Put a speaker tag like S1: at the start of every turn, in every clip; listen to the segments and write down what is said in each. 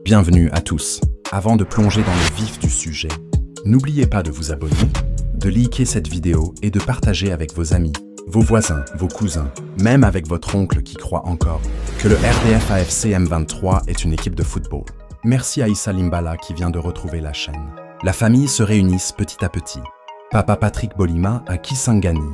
S1: Bienvenue à tous. Avant de plonger dans le vif du sujet, n'oubliez pas de vous abonner, de liker cette vidéo et de partager avec vos amis, vos voisins, vos cousins, même avec votre oncle qui croit encore que le RDF AFC M23 est une équipe de football. Merci à Issa Limbala qui vient de retrouver la chaîne. La famille se réunisse petit à petit. Papa Patrick Bolima à Kisangani.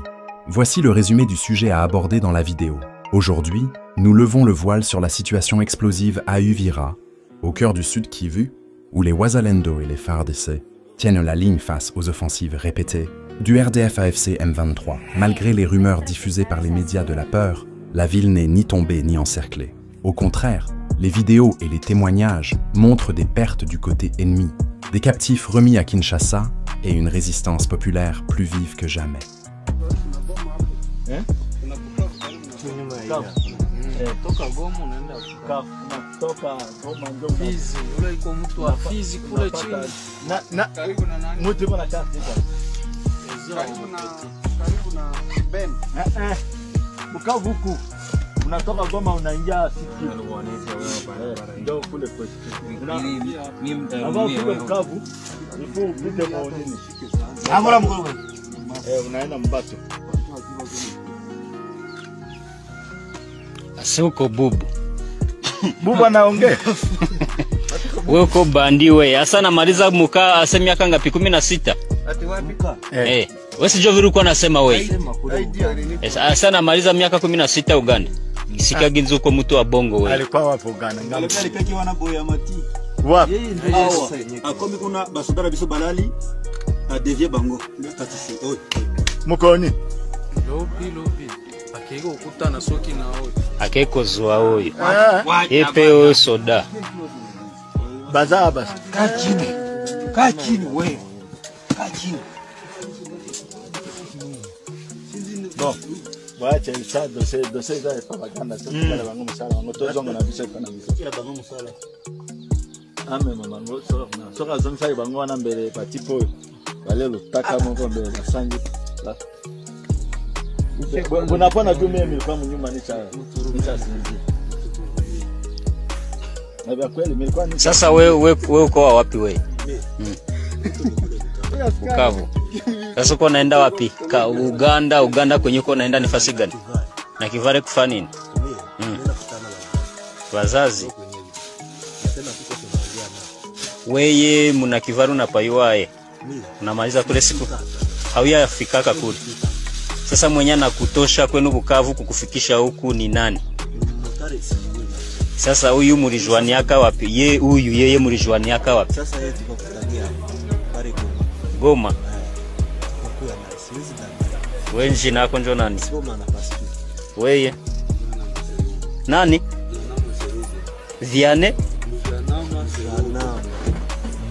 S1: Voici le résumé du sujet à aborder dans la vidéo. Aujourd'hui, nous levons le voile sur la situation explosive à Uvira, au cœur du Sud Kivu, où les Wazalendo et les FARDC tiennent la ligne face aux offensives répétées du RDF AFC M23. Malgré les rumeurs diffusées par les médias de la peur, la ville n'est ni tombée ni encerclée. Au contraire, les vidéos et les témoignages montrent des pertes du côté ennemi, des captifs remis à Kinshasa et une résistance populaire plus vive que jamais.
S2: Unatoka Goma unaingia ndio kule kwetu. Bukavu ipo upite maonini. Angola mkuu. Unaenda Mbato.
S3: Asiko bubu.
S2: Bubu anaongea.
S3: Wewe uko bandi wewe. Asa namaliza muka asa miaka ngapi 16?
S2: Ati wapi?
S3: Wewe sio vile uko nasema wewe. Asa namaliza miaka 16 Uganda. Sika ginzo uko mtu wa bongo wewe.
S2: Alikuwa wapo Uganda.
S4: Alipeki wana boya mati.
S2: Wapi?
S4: Akomi kuna basodara biso balali a devie bango. Tatisi. Oi.
S2: Mukoni.
S5: Lobi. Akego kutana soki na oyo.
S3: Akeko zwa oyo. Yepe soda.
S2: Bazaba.
S4: Kachini wewe. Kachini.
S2: Bon. Waacha isa dose za propaganda tukala bango musala bango tozonga na biso kana biso.
S4: Ya bango musala.
S2: Ame mama ngo soka zonsa bango wana mbele patipo. Wale lutaka moko mbele basangi. Unapona tu mimi nilikuwa mnyuma ni cha sinzi. Na kweli nilikuwa ni
S3: sasa wewe uko wapi wewe? Bukavu. Sasa uko naenda wapi? Uganda kwenye uko naenda nafasi gani? Na kivare kufanya nini? Wazazi. Weye muna kivaru na paiwae. Unamaliza kule siku. Hauya fikaka kule. Sasa mwenye anakutosha kwenu Bukavu kukufikisha huku ni nani? Sasa huyu mlijuani yaka wapi? Yeye mlijuani yaka wapi?
S4: Sasa yeye tuko kutania pale
S3: Goma. Wewe jina lako ndio nani?
S4: Goma na pastor.
S3: Wewe. Nani? Viane?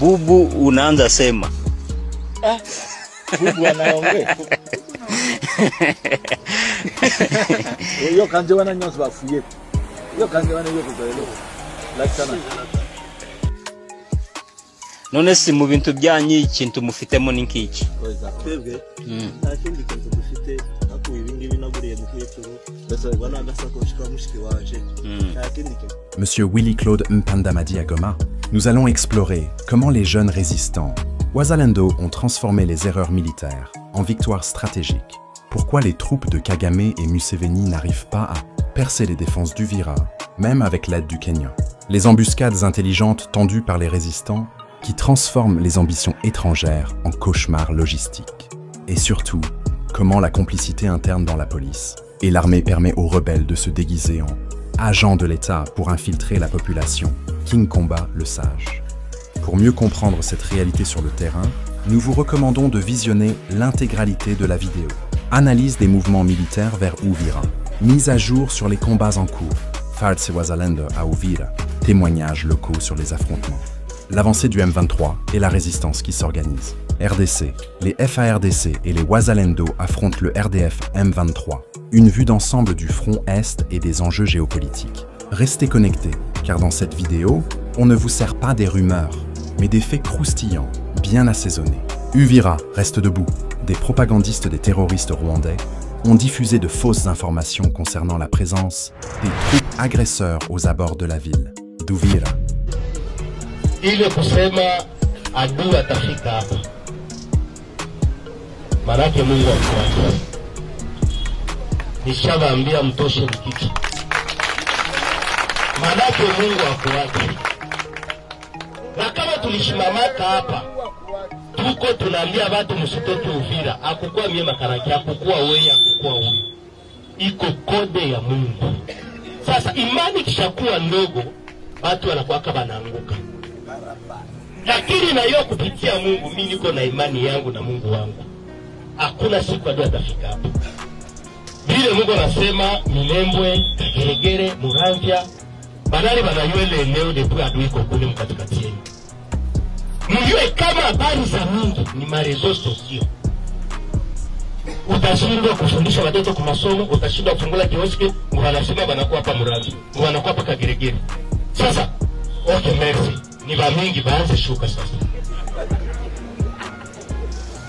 S3: Bubu unaanza sema.
S2: Bubu anaongea. Yo kanje wana nyonso bafuye. Yo kanje wana yo kutoelo. Like sana.
S3: None si mu bintu byanyi ikintu mufitemo ninkiki.
S4: Twebwe. Ntakindi kintu dufite ako ibingi binaguriye mukecuru. Bese bana gasakoshi ka mushiki waje. Ntakindi kintu.
S1: Monsieur Willy-Claude Mpandamadi à Goma, nous allons explorer comment les jeunes résistants Wazalendo ont transformé les erreurs militaires en victoires stratégiques. Pourquoi les troupes de Kagame et Museveni n'arrivent pas à percer les défenses d'Uvira, même avec l'aide du Kenya. Les embuscades intelligentes tendues par les résistants qui transforment les ambitions étrangères en cauchemars logistiques. Et surtout, comment la complicité interne dans la police et l'armée permet aux rebelles de se déguiser en agents de l'État pour infiltrer la population. King Komba le sage. Pour mieux comprendre cette réalité sur le terrain, nous vous recommandons de visionner l'intégralité de la vidéo. Analyse des mouvements militaires vers Uvira. Mise à jour sur les combats en cours. FARDC Wazalendo à Uvira. Témoignages locaux sur les affrontements. L'avancée du M23 et la résistance qui s'organise. RDC, les FARDC et les Wazalendo affrontent le RDF M23. Une vue d'ensemble du front Est et des enjeux géopolitiques. Restez connectés, car dans cette vidéo, on ne vous sert pas des rumeurs, mais des faits croustillants, bien assaisonnés. Uvira reste debout. Des propagandistes des terroristes rwandais ont diffusé de fausses informations concernant la présence des troupes agresseurs aux abords de la ville d'Uvira.
S6: ile kusema adui atafika hapa, manake Mungu akuache. Nishawaambia mtoshe mkiki, manake Mungu akuache. Na kama tulishimamaka hapa, tuko tunaambia watu msitoke Uvira, akukua mie makaraki, akukua wewe, akukua huyu. Iko kode ya Mungu. Sasa imani kishakuwa ndogo, watu wanakuwaka wanaanguka. Lakini na hiyo kupitia Mungu, mimi niko na imani yangu na Mungu wangu. Hakuna siku adui atafika hapa. Vile Mungu anasema Milembwe, Kageregere, Muramvya, banali banayuele eneo depo adui iko kule mkatikati yenu. Mjue kama habari za Mungu ni marezo sosio. Utashindwa kufundisha watoto kwa masomo, utashindwa kufungula kioski, wanasema wanakuwa hapa Muramvya, wanakuwa hapa Kageregere. Sasa, okay, merci. Ni bamingi baanze shuka sasa.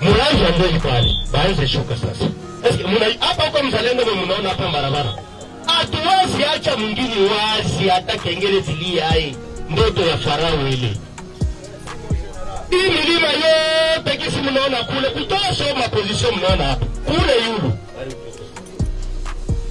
S6: Muramvya ndio iko pale, baanze shuka sasa. Hapa huko Mzalendo mnaona hapa barabara. Hatuwezi acha mwingine wazi hata kengele zilia ndoto ya Farao ile. Hii milima yote kisi mnaona kule, kutoa soma position mnaona hapa. Kule yulu.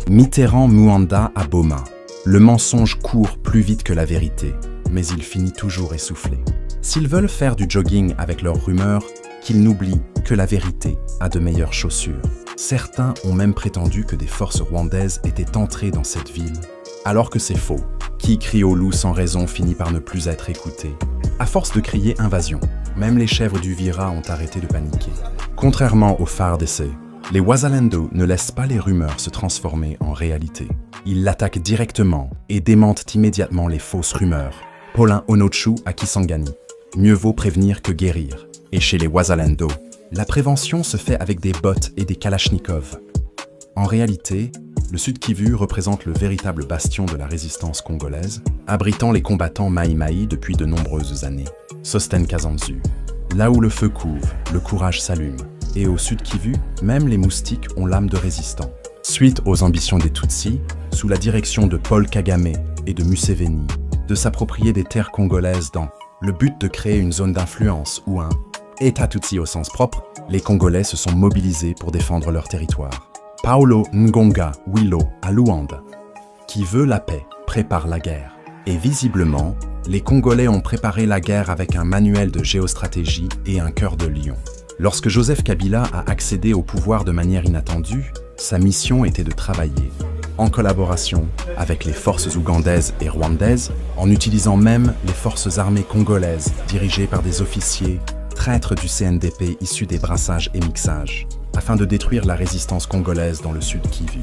S1: Mitterrand-Muanda à Boma. Le mensonge court plus vite que la vérité, mais il finit toujours essoufflé. S'ils veulent faire du jogging avec leurs rumeurs, qu'ils n'oublient que la vérité a de meilleures chaussures. Certains ont même prétendu que des forces rwandaises étaient entrées dans cette ville, alors que c'est faux. Qui crie au loup sans raison finit par ne plus être écouté. À force de crier invasion, même les chèvres du Vira ont arrêté de paniquer. Contrairement aux FARDC, les Wazalendo ne laissent pas les rumeurs se transformer en réalité. Ils l'attaquent directement et démentent immédiatement les fausses rumeurs. Paulin Onochu à Kisangani. Mieux vaut prévenir que guérir. Et chez les Wazalendo, la prévention se fait avec des bottes et des kalachnikovs. En réalité, le Sud Kivu représente le véritable bastion de la résistance congolaise, abritant les combattants Maï-Maï depuis de nombreuses années. Sosten Kazanzu. Là où le feu couve, le courage s'allume. Et au Sud Kivu, même les moustiques ont l'âme de résistant. Suite aux ambitions des Tutsis, sous la direction de Paul Kagame et de Museveni, de s'approprier des terres congolaises dans le but de créer une zone d'influence ou un État Tutsi au sens propre, les Congolais se sont mobilisés pour défendre leur territoire. Paulo Ngonga Willow à Luanda. Qui veut la paix, prépare la guerre. Et visiblement, les Congolais ont préparé la guerre avec un manuel de géostratégie et un cœur de lion. Lorsque Joseph Kabila a accédé au pouvoir de manière inattendue, sa mission était de travailler, en collaboration avec les forces ougandaises et rwandaises, en utilisant même les forces armées congolaises dirigées par des officiers traîtres du CNDP issus des brassages et mixages, afin de détruire la résistance congolaise dans le Sud Kivu.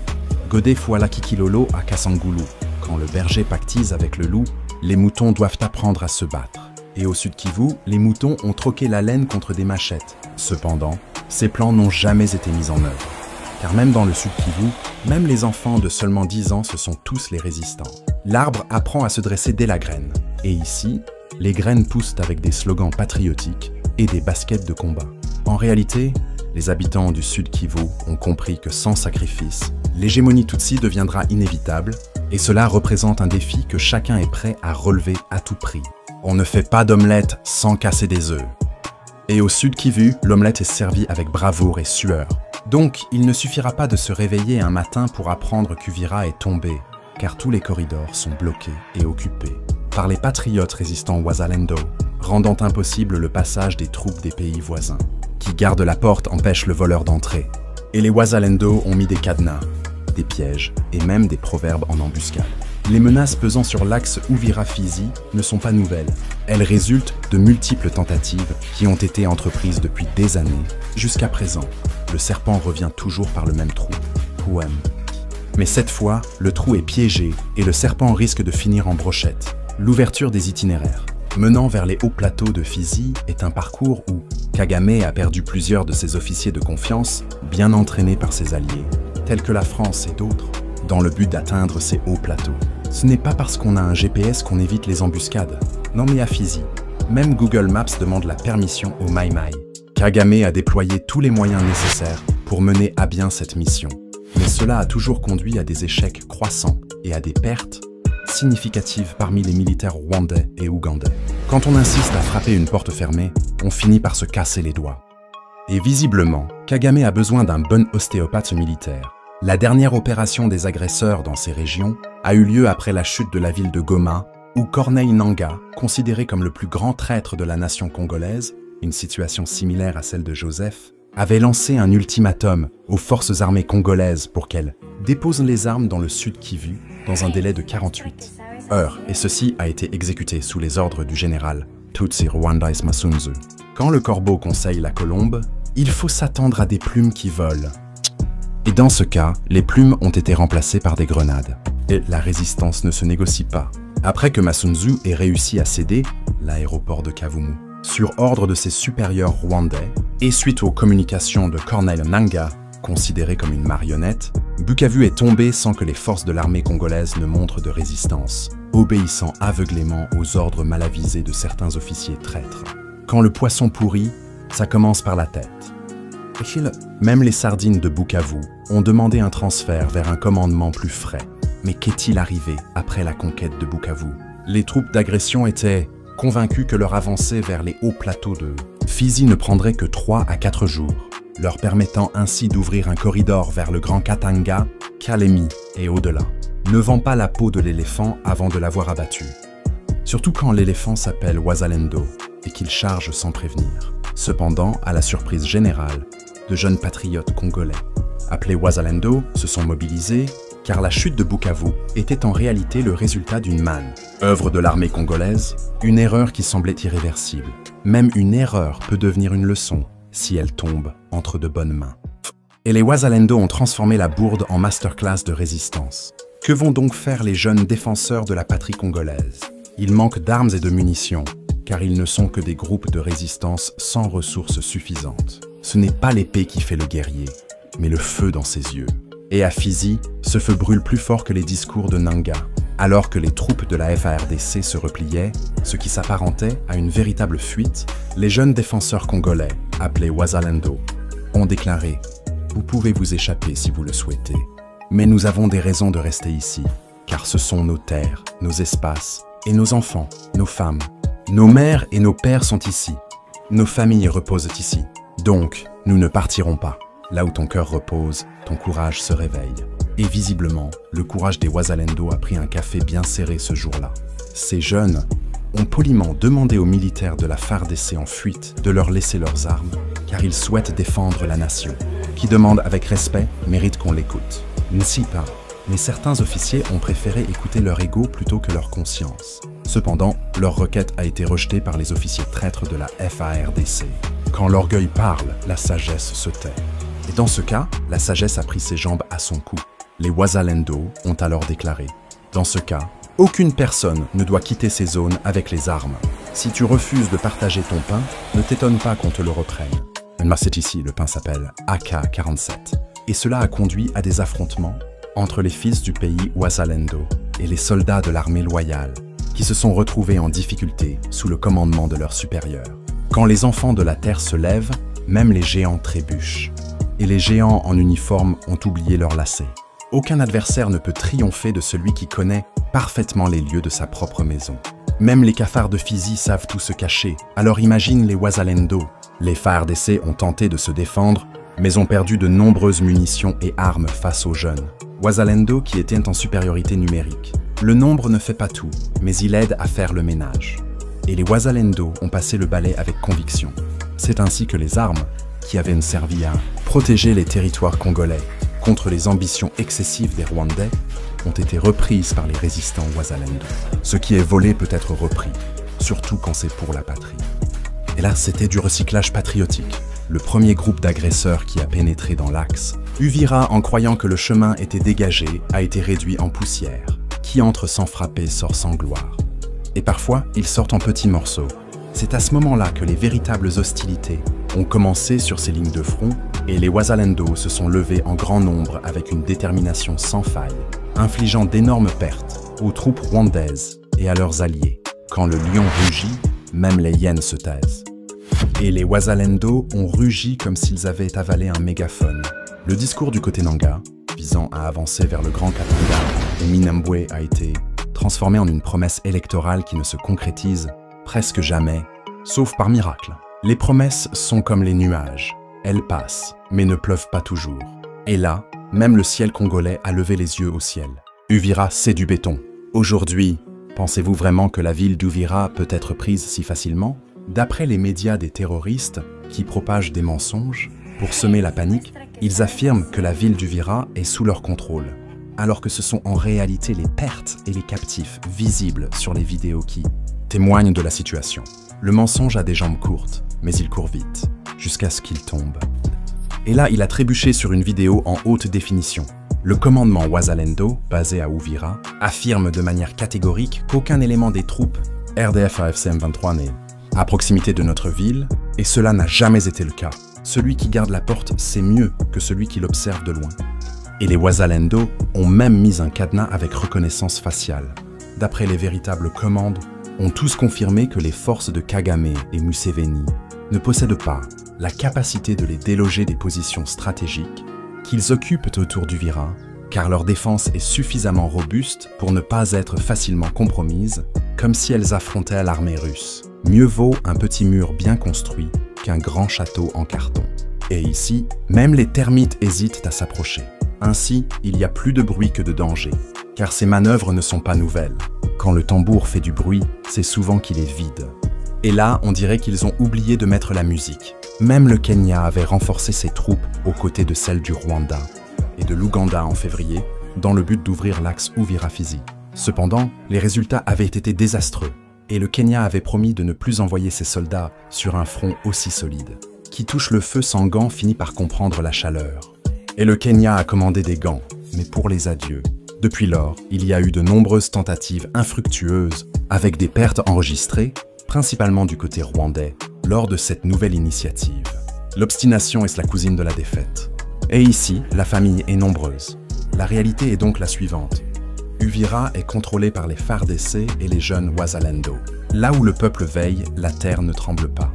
S1: Godé Fouala Kikilolo à Kasangulu. Quand le berger pactise avec le loup, les moutons doivent apprendre à se battre. Et au Sud Kivu, les moutons ont troqué la laine contre des machettes. Cependant, ces plans n'ont jamais été mis en œuvre. Car même dans le Sud Kivu, même les enfants de seulement 10 ans se sont tous les résistants. L'arbre apprend à se dresser dès la graine. Et ici, les graines poussent avec des slogans patriotiques et des baskets de combat. En réalité, les habitants du Sud Kivu ont compris que sans sacrifice, l'hégémonie Tutsi deviendra inévitable et cela représente un défi que chacun est prêt à relever à tout prix. On ne fait pas d'omelette sans casser des œufs. Et au Sud Kivu, l'omelette est servie avec bravoure et sueur. Donc, il ne suffira pas de se réveiller un matin pour apprendre qu'Uvira est tombé, car tous les corridors sont bloqués et occupés par les patriotes résistants Wazalendo, rendant impossible le passage des troupes des pays voisins. Qui garde la porte empêche le voleur d'entrer. Et les Wazalendo ont mis des cadenas, des pièges et même des proverbes en embuscade. Les menaces pesant sur l'axe Uvira-Fizi ne sont pas nouvelles. Elles résultent de multiples tentatives qui ont été entreprises depuis des années. Jusqu'à présent, le serpent revient toujours par le même trou, Pouem. Mais cette fois, le trou est piégé et le serpent risque de finir en brochette. L'ouverture des itinéraires menant vers les hauts plateaux de Fizi est un parcours où Kagame a perdu plusieurs de ses officiers de confiance, bien entraînés par ses alliés, tels que la France et d'autres, dans le but d'atteindre ces hauts plateaux. Ce n'est pas parce qu'on a un GPS qu'on évite les embuscades. Non mais à Fizi, même Google Maps demande la permission au Maï-Maï. Kagame a déployé tous les moyens nécessaires pour mener à bien cette mission. Mais cela a toujours conduit à des échecs croissants et à des pertes significative parmi les militaires rwandais et ougandais. Quand on insiste à frapper une porte fermée, on finit par se casser les doigts. Et visiblement, Kagame a besoin d'un bon ostéopathe militaire. La dernière opération des agresseurs dans ces régions a eu lieu après la chute de la ville de Goma, où Corneille Nangaa, considéré comme le plus grand traître de la nation congolaise, une situation similaire à celle de Joseph, avait lancé un ultimatum aux forces armées congolaises pour qu'elles déposent les armes dans le sud Kivu dans un délai de 48 heures, et ceci a été exécuté sous les ordres du général Tutsi Rwandais Masunzu. Quand le corbeau conseille la colombe, il faut s'attendre à des plumes qui volent. Et dans ce cas, les plumes ont été remplacées par des grenades. Et la résistance ne se négocie pas. Après que Masunzu ait réussi à céder l'aéroport de Kavumu, sur ordre de ses supérieurs rwandais, et suite aux communications de Corneille Nangaa, considéré comme une marionnette, Bukavu est tombé sans que les forces de l'armée congolaise ne montrent de résistance, obéissant aveuglément aux ordres mal avisés de certains officiers traîtres. Quand le poisson pourrit, ça commence par la tête. Même les sardines de Bukavu ont demandé un transfert vers un commandement plus frais. Mais qu'est-il arrivé après la conquête de Bukavu? Les troupes d'agression étaient convaincues que leur avancée vers les hauts plateaux de Fizi ne prendrait que 3 à 4 jours, leur permettant ainsi d'ouvrir un corridor vers le Grand Katanga, Kalemi et au-delà. Ne vend pas la peau de l'éléphant avant de l'avoir abattu. Surtout quand l'éléphant s'appelle Wazalendo et qu'il charge sans prévenir. Cependant, à la surprise générale, de jeunes patriotes congolais, appelés Wazalendo, se sont mobilisés car la chute de Bukavu était en réalité le résultat d'une manne, œuvre de l'armée congolaise, une erreur qui semblait irréversible. Même une erreur peut devenir une leçon si elle tombe entre de bonnes mains. Et les Wazalendo ont transformé la bourde en masterclass de résistance. Que vont donc faire les jeunes défenseurs de la patrie congolaise? Ils manquent d'armes et de munitions, car ils ne sont que des groupes de résistance sans ressources suffisantes. Ce n'est pas l'épée qui fait le guerrier, mais le feu dans ses yeux. Et à Fizi, ce feu brûle plus fort que les discours de Nangaa. Alors que les troupes de la FARDC se repliaient, ce qui s'apparentait à une véritable fuite, les jeunes défenseurs congolais, appelés Wazalendo, ont déclaré « Vous pouvez vous échapper si vous le souhaitez, mais nous avons des raisons de rester ici, car ce sont nos terres, nos espaces, et nos enfants, nos femmes. Nos mères et nos pères sont ici. Nos familles reposent ici. Donc, nous ne partirons pas. Là où ton cœur repose, ton courage se réveille. » Et visiblement, le courage des Wazalendo a pris un café bien serré ce jour-là. Ces jeunes ont poliment demandé aux militaires de la FARDC en fuite de leur laisser leurs armes, car ils souhaitent défendre la nation. Qui demande avec respect mérite qu'on l'écoute. N'si pas. Mais certains officiers ont préféré écouter leur ego plutôt que leur conscience. Cependant, leur requête a été rejetée par les officiers traîtres de la FARDC. Quand l'orgueil parle, la sagesse se tait. Et dans ce cas, la sagesse a pris ses jambes à son cou. Les Wazalendo ont alors déclaré « Dans ce cas, aucune personne ne doit quitter ces zones avec les armes. Si tu refuses de partager ton pain, ne t'étonne pas qu'on te le reprenne. » C'est ici, le pain s'appelle AK-47. Et cela a conduit à des affrontements entre les fils du pays Wazalendo et les soldats de l'armée loyale, qui se sont retrouvés en difficulté sous le commandement de leurs supérieurs. Quand les enfants de la terre se lèvent, même les géants trébuchent. Et les géants en uniforme ont oublié leurs lacets. Aucun adversaire ne peut triompher de celui qui connaît parfaitement les lieux de sa propre maison. Même les cafards de Fizi savent tout se cacher, alors imagine les Wazalendo. Les FARDC ont tenté de se défendre, mais ont perdu de nombreuses munitions et armes face aux jeunes. Wazalendo qui étaient en supériorité numérique. Le nombre ne fait pas tout, mais il aide à faire le ménage. Et les Wazalendo ont passé le balai avec conviction. C'est ainsi que les armes, qui avaient servi à protéger les territoires congolais contre les ambitions excessives des Rwandais, ont été reprises par les résistants Wazalendo. Ce qui est volé peut être repris, surtout quand c'est pour la patrie. Et là, c'était du recyclage patriotique. Le premier groupe d'agresseurs qui a pénétré dans l'axe, Uvira, en croyant que le chemin était dégagé, a été réduit en poussière. Qui entre sans frapper sort sans gloire. Et parfois, ils sortent en petits morceaux. C'est à ce moment-là que les véritables hostilités ont commencé sur ces lignes de front et les Wazalendo se sont levés en grand nombre avec une détermination sans faille, infligeant d'énormes pertes aux troupes rwandaises et à leurs alliés. Quand le lion rugit, même les hyènes se taisent. Et les Wazalendo ont rugi comme s'ils avaient avalé un mégaphone. Le discours du côté Nangaa, visant à avancer vers le Grand Katanga et Minembwe a été transformée en une promesse électorale qui ne se concrétise presque jamais, sauf par miracle. Les promesses sont comme les nuages. Elles passent, mais ne pleuvent pas toujours. Et là, même le ciel congolais a levé les yeux au ciel. Uvira, c'est du béton. Aujourd'hui, pensez-vous vraiment que la ville d'Uvira peut être prise si facilement? D'après les médias des terroristes qui propagent des mensonges, pour semer la panique, ils affirment que la ville d'Uvira est sous leur contrôle, alors que ce sont en réalité les pertes et les captifs visibles sur les vidéos qui témoignent de la situation. Le mensonge a des jambes courtes, mais il court vite, jusqu'à ce qu'il tombe. Et là, il a trébuché sur une vidéo en haute définition. Le commandement Wazalendo, basé à Uvira, affirme de manière catégorique qu'aucun élément des troupes RDF-AFC M23 n'est à proximité de notre ville, et cela n'a jamais été le cas. Celui qui garde la porte sait mieux que celui qui l'observe de loin. Et les Wazalendo ont même mis un cadenas avec reconnaissance faciale. D'après les véritables commandes, ont tous confirmé que les forces de Kagame et Museveni ne possèdent pas la capacité de les déloger des positions stratégiques qu'ils occupent autour d'Uvira, car leur défense est suffisamment robuste pour ne pas être facilement compromise, comme si elles affrontaient l'armée russe. Mieux vaut un petit mur bien construit qu'un grand château en carton. Et ici, même les termites hésitent à s'approcher. Ainsi, il y a plus de bruit que de danger, car ces manœuvres ne sont pas nouvelles. Quand le tambour fait du bruit, c'est souvent qu'il est vide. Et là, on dirait qu'ils ont oublié de mettre la musique. Même le Kenya avait renforcé ses troupes aux côtés de celles du Rwanda et de l'Ouganda en février, dans le but d'ouvrir l'axe Uvira-Fizi. Cependant, les résultats avaient été désastreux, et le Kenya avait promis de ne plus envoyer ses soldats sur un front aussi solide. Qui touche le feu sans gants finit par comprendre la chaleur. Et le Kenya a commandé des gants, mais pour les adieux. Depuis lors, il y a eu de nombreuses tentatives infructueuses, avec des pertes enregistrées, principalement du côté rwandais, lors de cette nouvelle initiative. L'obstination est la cousine de la défaite. Et ici, la famille est nombreuse. La réalité est donc la suivante. Uvira est contrôlée par les FARDC et les jeunes Wazalendo. Là où le peuple veille, la terre ne tremble pas.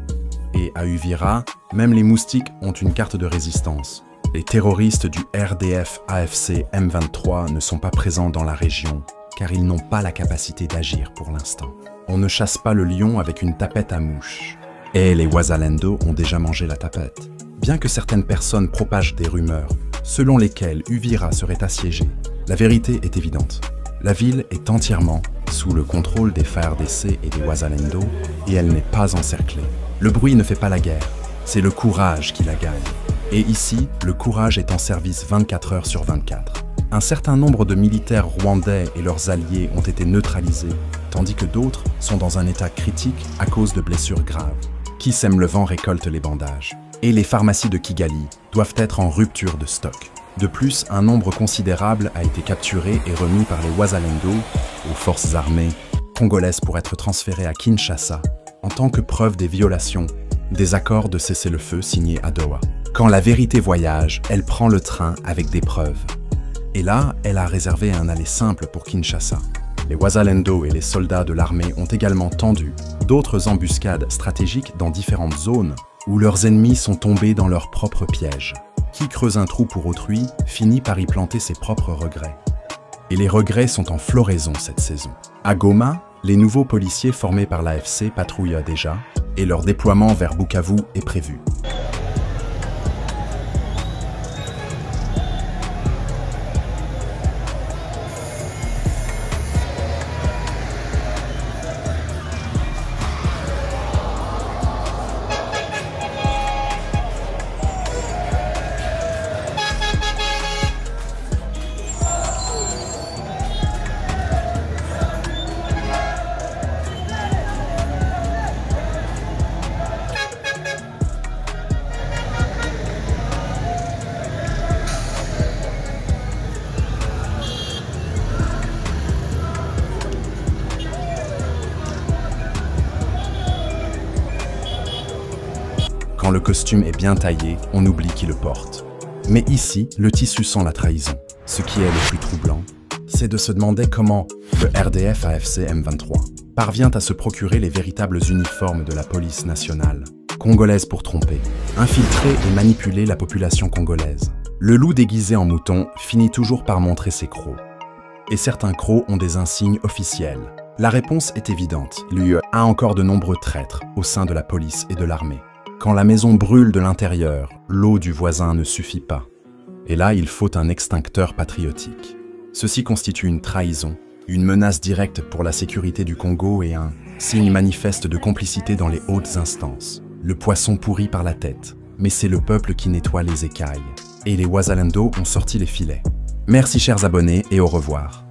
S1: Et à Uvira, même les moustiques ont une carte de résistance. Les terroristes du RDF-AFC M23 ne sont pas présents dans la région, car ils n'ont pas la capacité d'agir pour l'instant. On ne chasse pas le lion avec une tapette à mouche. Et les Wazalendo ont déjà mangé la tapette. Bien que certaines personnes propagent des rumeurs, selon lesquelles Uvira serait assiégée, la vérité est évidente. La ville est entièrement sous le contrôle des FARDC et des Wazalendo, et elle n'est pas encerclée. Le bruit ne fait pas la guerre, c'est le courage qui la gagne. Et ici, le courage est en service 24 heures sur 24. Un certain nombre de militaires rwandais et leurs alliés ont été neutralisés, tandis que d'autres sont dans un état critique à cause de blessures graves. Qui sème le vent récolte les bandages. Et les pharmacies de Kigali doivent être en rupture de stock. De plus, un nombre considérable a été capturé et remis par les Wazalendo aux forces armées congolaises pour être transférés à Kinshasa en tant que preuve des violations des accords de cessez-le-feu signés à Doha. Quand la vérité voyage, elle prend le train avec des preuves. Et là, elle a réservé un aller simple pour Kinshasa. Les Wazalendo et les soldats de l'armée ont également tendu d'autres embuscades stratégiques dans différentes zones où leurs ennemis sont tombés dans leurs propres pièges. Qui creuse un trou pour autrui finit par y planter ses propres regrets. Et les regrets sont en floraison cette saison. À Goma, les nouveaux policiers formés par l'AFC patrouillent déjà et leur déploiement vers Bukavu est prévu. Quand le costume est bien taillé, on oublie qui le porte. Mais ici, le tissu sent la trahison. Ce qui est le plus troublant, c'est de se demander comment le RDF-AFC M23 parvient à se procurer les véritables uniformes de la police nationale, congolaise pour tromper, infiltrer et manipuler la population congolaise. Le loup déguisé en mouton finit toujours par montrer ses crocs. et certains crocs ont des insignes officiels? La réponse est évidente. L'UE a encore de nombreux traîtres au sein de la police et de l'armée. Quand la maison brûle de l'intérieur, l'eau du voisin ne suffit pas. Et là, il faut un extincteur patriotique. Ceci constitue une trahison, une menace directe pour la sécurité du Congo et un signe manifeste de complicité dans les hautes instances. Le poisson pourrit par la tête, mais c'est le peuple qui nettoie les écailles. Et les Wazalendo ont sorti les filets. Merci chers abonnés et au revoir.